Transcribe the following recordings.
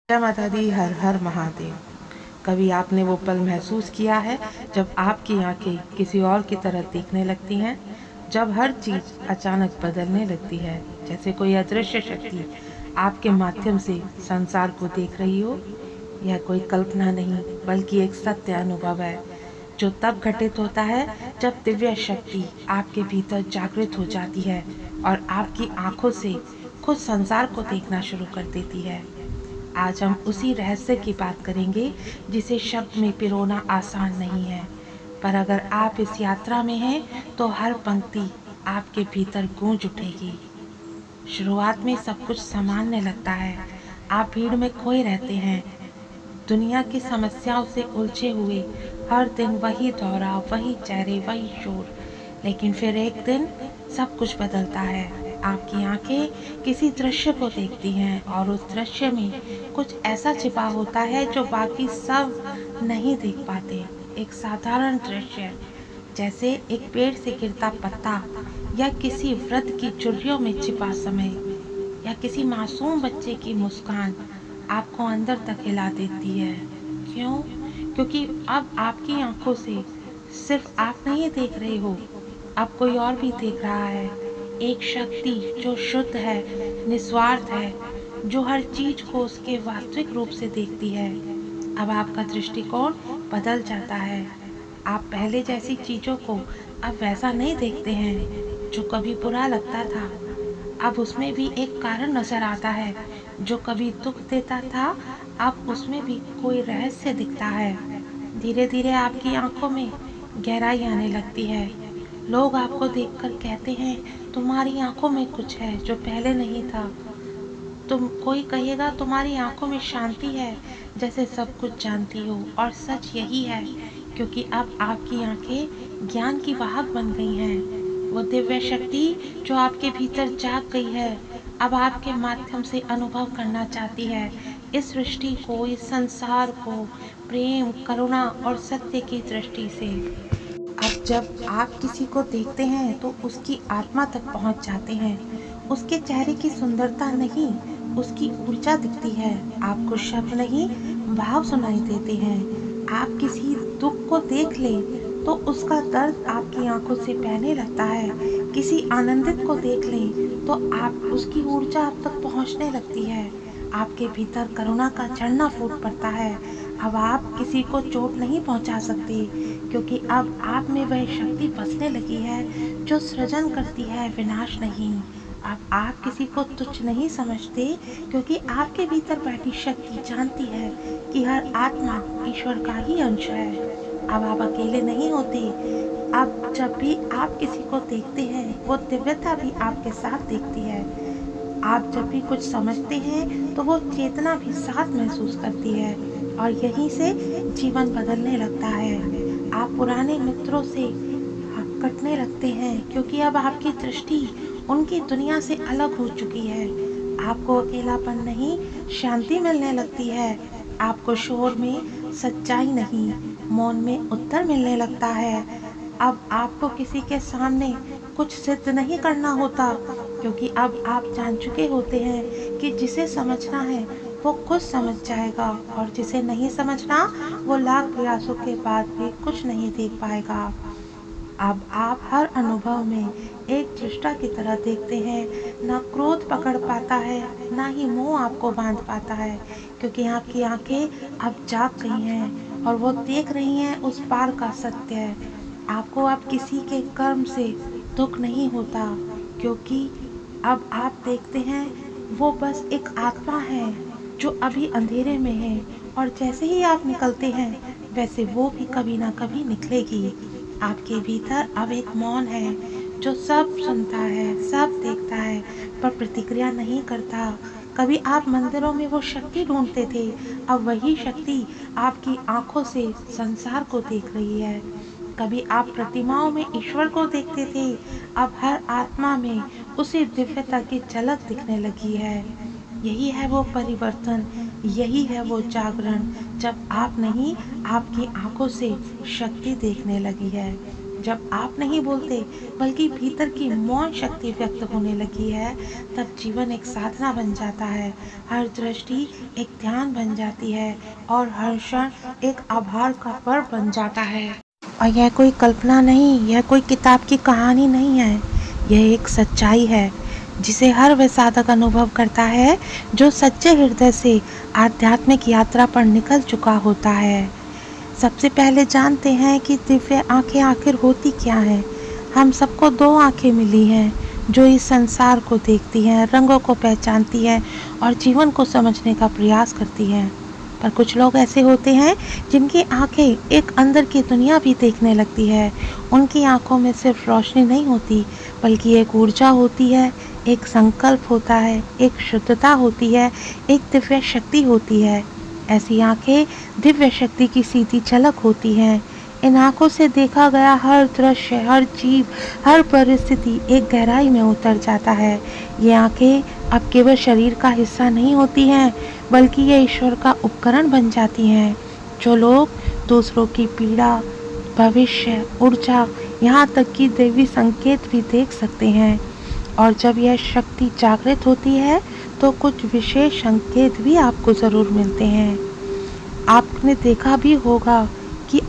जय माता दी, हर हर महादेव। कभी आपने वो पल महसूस किया है जब आपकी आंखें किसी और की तरह देखने लगती हैं, जब हर चीज़ अचानक बदलने लगती है, जैसे कोई अदृश्य शक्ति आपके माध्यम से संसार को देख रही हो। यह कोई कल्पना नहीं बल्कि एक सत्य अनुभव है जो तब घटित होता है जब दिव्य शक्ति आपके भीतर जागृत हो जाती है और आपकी आंखों से खुद संसार को देखना शुरू कर देती है। आज हम उसी रहस्य की बात करेंगे जिसे शब्द में पिरोना आसान नहीं है, पर अगर आप इस यात्रा में हैं तो हर पंक्ति आपके भीतर गूंज उठेगी। शुरुआत में सब कुछ सामान्य लगता है, आप भीड़ में खोए रहते हैं, दुनिया की समस्याओं से उलझे हुए, हर दिन वही दौरा, वही चेहरे, वही शोर। लेकिन फिर एक दिन सब कुछ बदलता है। आपकी आंखें किसी दृश्य को देखती हैं और उस दृश्य में कुछ ऐसा छिपा होता है जो बाकी सब नहीं देख पाते। एक साधारण दृश्य, जैसे एक पेड़ से गिरता पत्ता, या किसी वृद्ध की चुर्रियों में छिपा समय, या किसी मासूम बच्चे की मुस्कान आपको अंदर तक हिला देती है। क्यों? क्योंकि अब आपकी आंखों से सिर्फ आप नहीं देख रहे हो, अब कोई और भी देख रहा है। एक शक्ति जो शुद्ध है, निस्वार्थ है, जो हर चीज को उसके वास्तविक रूप से देखती है। अब आपका दृष्टिकोण बदल जाता है। आप पहले जैसी चीजों को अब वैसा नहीं देखते हैं। जो कभी बुरा लगता था, अब उसमें भी एक कारण नजर आता है। जो कभी दुख देता था, अब उसमें भी कोई रहस्य दिखता है। धीरे धीरे आपकी आंखों में गहराई आने लगती है। लोग आपको देखकर कहते हैं, तुम्हारी आंखों में कुछ है जो पहले नहीं था। कोई कहेगा तुम्हारी आंखों में शांति है, जैसे सब कुछ जानती हो। और सच यही है, क्योंकि अब आपकी आंखें ज्ञान की वाहक बन गई हैं। वो दिव्य शक्ति जो आपके भीतर जाग गई है, अब आपके माध्यम से अनुभव करना चाहती है इस सृष्टि को, इस संसार को प्रेम, करुणा और सत्य की दृष्टि से। अब जब आप किसी को देखते हैं तो उसकी आत्मा तक पहुंच जाते हैं। उसके चेहरे की सुंदरता नहीं, उसकी ऊर्जा दिखती है। आपको शब्द नहीं, भाव सुनाई देते हैं। आप किसी दुख को देख लें तो उसका दर्द आपकी आंखों से बहने लगता है। किसी आनंदित को देख लें तो आप उसकी ऊर्जा आप तक पहुंचने लगती है। आपके भीतर करुणा का झरना फूट पड़ता है। अब आप किसी को चोट नहीं पहुंचा सकते, क्योंकि अब आप में वह शक्ति बसने लगी है जो सृजन करती है, विनाश नहीं। अब आप किसी को तुच्छ नहीं समझते, क्योंकि आपके भीतर बैठी शक्ति जानती है कि हर आत्मा ईश्वर का ही अंश है। अब आप अकेले नहीं होते। अब जब भी आप किसी को देखते हैं, वो दिव्यता भी आपके साथ देखती है। आप जब भी कुछ समझते हैं तो वो चेतना भी साथ महसूस करती है, और यहीं से जीवन बदलने लगता है। आप पुराने मित्रों से कटने लगते हैं, क्योंकि अब आपकी दृष्टि उनकी दुनिया से अलग हो चुकी है। आपको अकेलापन नहीं, शांति मिलने लगती है। आपको शोर में सच्चाई नहीं, मौन में उत्तर मिलने लगता है। अब आपको किसी के सामने कुछ सिद्ध नहीं करना होता, क्योंकि अब आप जान चुके होते हैं कि जिसे समझना है वो खुद समझ जाएगा, और जिसे नहीं समझना वो लाख प्रयासों के बाद भी कुछ नहीं देख पाएगा। अब आप हर अनुभव में एक दृष्टा की तरह देखते हैं। ना क्रोध पकड़ पाता है, ना ही मोह आपको बांध पाता है, क्योंकि आपकी आंखें अब जाग गई हैं और वो देख रही हैं उस पार का सत्य। आपको अब किसी के कर्म से दुख नहीं होता, क्योंकि अब आप देखते हैं वो बस एक आत्मा है जो अभी अंधेरे में है, और जैसे ही आप निकलते हैं वैसे वो भी कभी ना कभी निकलेगी। आपके भीतर अब एक मौन है जो सब सुनता है, सब देखता है, पर प्रतिक्रिया नहीं करता। कभी आप मंदिरों में वो शक्ति ढूंढते थे, अब वही शक्ति आपकी आंखों से संसार को देख रही है। कभी आप प्रतिमाओं में ईश्वर को देखते थे, अब हर आत्मा में उसी दिव्यता की झलक दिखने लगी है। यही है वो परिवर्तन, यही है वो जागरण, जब आप नहीं, आपकी आंखों से शक्ति देखने लगी है। जब आप नहीं बोलते बल्कि भीतर की मौन शक्ति व्यक्त होने लगी है, तब जीवन एक साधना बन जाता है। हर दृष्टि एक ध्यान बन जाती है और हर क्षण एक आभार का पर्व बन जाता है। और यह कोई कल्पना नहीं, यह कोई किताब की कहानी नहीं है, यह एक सच्चाई है जिसे हर वह साधक अनुभव करता है जो सच्चे हृदय से आध्यात्मिक यात्रा पर निकल चुका होता है। सबसे पहले जानते हैं कि दिव्य आंखें आखिर होती क्या हैं। हम सबको दो आंखें मिली हैं जो इस संसार को देखती हैं, रंगों को पहचानती हैं और जीवन को समझने का प्रयास करती हैं। पर कुछ लोग ऐसे होते हैं जिनकी आंखें एक अंदर की दुनिया भी देखने लगती है। उनकी आंखों में सिर्फ रोशनी नहीं होती बल्कि एक ऊर्जा होती है, एक संकल्प होता है, एक शुद्धता होती है, एक दिव्य शक्ति होती है। ऐसी आंखें दिव्य शक्ति की सीधी झलक होती हैं। इन आंखों से देखा गया हर दृश्य, हर जीव, हर परिस्थिति एक गहराई में उतर जाता है। ये आंखें अब केवल शरीर का हिस्सा नहीं होती हैं, बल्कि ये ईश्वर का उपकरण बन जाती हैं। जो लोग दूसरों की पीड़ा, भविष्य, ऊर्जा, यहाँ तक कि दैवी संकेत भी देख सकते हैं। और जब यह शक्ति जागृत होती है तो कुछ विशेष संकेत भी आपको ज़रूर मिलते हैं। आपने देखा भी होगा कि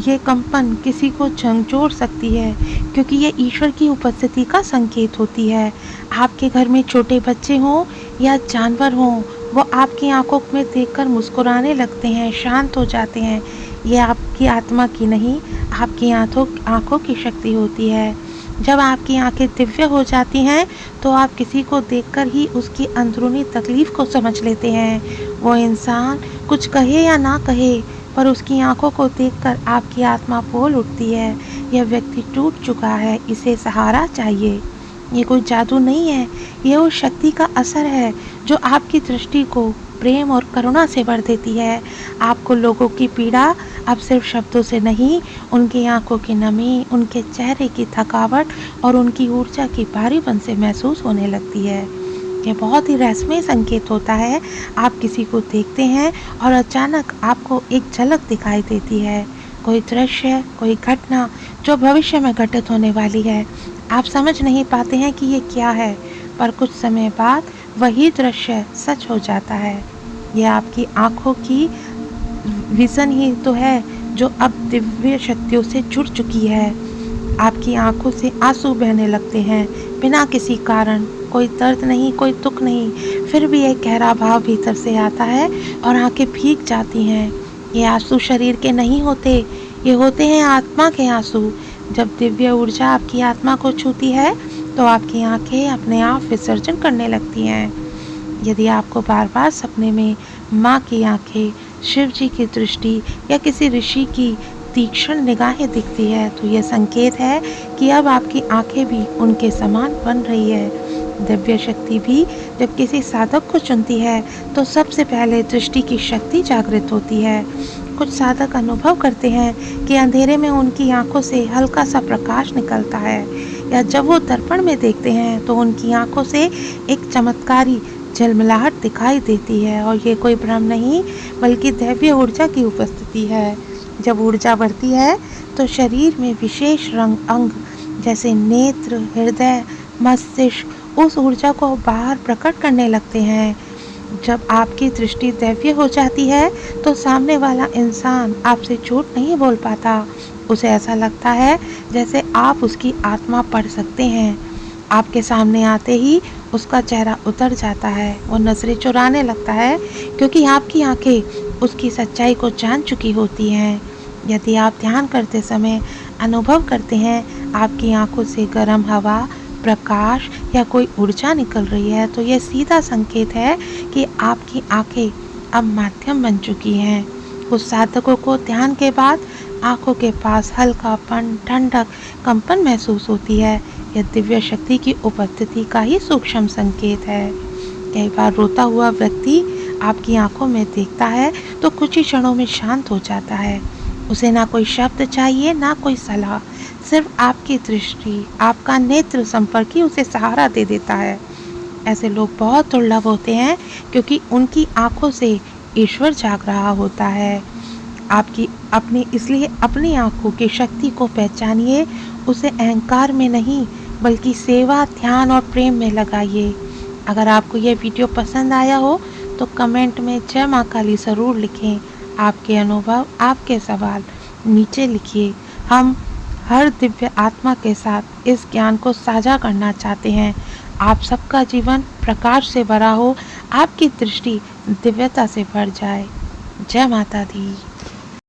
ये कंपन किसी को झंझोड़ सकती है, क्योंकि ये ईश्वर की उपस्थिति का संकेत होती है। आपके घर में छोटे बच्चे हों या जानवर हों, वो आपकी आंखों में देखकर मुस्कुराने लगते हैं, शांत हो जाते हैं। ये आपकी आत्मा की नहीं, आपकी आंखों की शक्ति होती है। जब आपकी आंखें दिव्य हो जाती हैं तो आप किसी को देखकर ही उसकी अंदरूनी तकलीफ को समझ लेते हैं। वो इंसान कुछ कहे या ना कहे, पर उसकी आंखों को देखकर आपकी आत्मा बोल उठती है, यह व्यक्ति टूट चुका है, इसे सहारा चाहिए। ये कोई जादू नहीं है, ये उस शक्ति का असर है जो आपकी दृष्टि को प्रेम और करुणा से भर देती है। आपको लोगों की पीड़ा अब सिर्फ शब्दों से नहीं, उनकी आंखों की नमी, उनके चेहरे की थकावट और उनकी ऊर्जा की भारीपन से महसूस होने लगती है। ये बहुत ही रहस्यमय संकेत होता है। आप किसी को देखते हैं और अचानक आपको एक झलक दिखाई देती है, कोई दृश्य, कोई घटना जो भविष्य में घटित होने वाली है। आप समझ नहीं पाते हैं कि ये क्या है, पर कुछ समय बाद वही दृश्य सच हो जाता है। ये आपकी आंखों की विजन ही तो है जो अब दिव्य शक्तियों से जुड़ चुकी है। आपकी आंखों से आंसू बहने लगते हैं बिना किसी कारण, कोई दर्द नहीं, कोई दुख नहीं, फिर भी एक गहरा भाव भीतर से आता है और आंखें भीग जाती हैं। ये आंसू शरीर के नहीं होते, ये होते हैं आत्मा के आंसू। जब दिव्य ऊर्जा आपकी आत्मा को छूती है तो आपकी आंखें अपने आप विसर्जन करने लगती हैं। यदि आपको बार बार सपने में माँ की आंखें, शिव जी की दृष्टि या किसी ऋषि की तीक्ष्ण निगाहें दिखती है तो यह संकेत है कि अब आपकी आंखें भी उनके समान बन रही है। दिव्य शक्ति भी जब किसी साधक को चुनती है तो सबसे पहले दृष्टि की शक्ति जागृत होती है। कुछ साधक अनुभव करते हैं कि अंधेरे में उनकी आंखों से हल्का सा प्रकाश निकलता है, या जब वो दर्पण में देखते हैं तो उनकी आंखों से एक चमत्कारी झलमलाहट दिखाई देती है। और ये कोई भ्रम नहीं बल्कि दैवीय ऊर्जा की उपस्थिति है। जब ऊर्जा बढ़ती है तो शरीर में विशेष अंग जैसे नेत्र, हृदय, मस्तिष्क उस ऊर्जा को बाहर प्रकट करने लगते हैं। जब आपकी दृष्टि दैवीय हो जाती है तो सामने वाला इंसान आपसे झूठ नहीं बोल पाता। उसे ऐसा लगता है जैसे आप उसकी आत्मा पढ़ सकते हैं। आपके सामने आते ही उसका चेहरा उतर जाता है, वो नजरें चुराने लगता है, क्योंकि आपकी आंखें उसकी सच्चाई को जान चुकी होती हैं। यदि आप ध्यान करते समय अनुभव करते हैं आपकी आंखों से गर्म हवा, प्रकाश या कोई ऊर्जा निकल रही है, तो यह सीधा संकेत है कि आपकी आंखें अब माध्यम बन चुकी हैं। कुछ साधकों को ध्यान के बाद आंखों के पास हल्कापन, ठंडक, कंपन महसूस होती है। यह दिव्य शक्ति की उपस्थिति का ही सूक्ष्म संकेत है। कई बार रोता हुआ व्यक्ति आपकी आंखों में देखता है तो कुछ ही क्षणों में शांत हो जाता है। उसे ना कोई शब्द चाहिए, ना कोई सलाह, सिर्फ आपकी दृष्टि, आपका नेत्र संपर्क ही उसे सहारा दे देता है। ऐसे लोग बहुत दुर्लभ होते हैं क्योंकि उनकी आंखों से ईश्वर जाग रहा होता है। आपकी अपनी इसलिए अपनी आँखों की शक्ति को पहचानिए, उसे अहंकार में नहीं बल्कि सेवा, ध्यान और प्रेम में लगाइए। अगर आपको यह वीडियो पसंद आया हो तो कमेंट में जय माँ काली ज़रूर लिखें। आपके अनुभव, आपके सवाल नीचे लिखिए। हम हर दिव्य आत्मा के साथ इस ज्ञान को साझा करना चाहते हैं। आप सबका जीवन प्रकाश से भरा हो, आपकी दृष्टि दिव्यता से भर जाए। जय माता दी।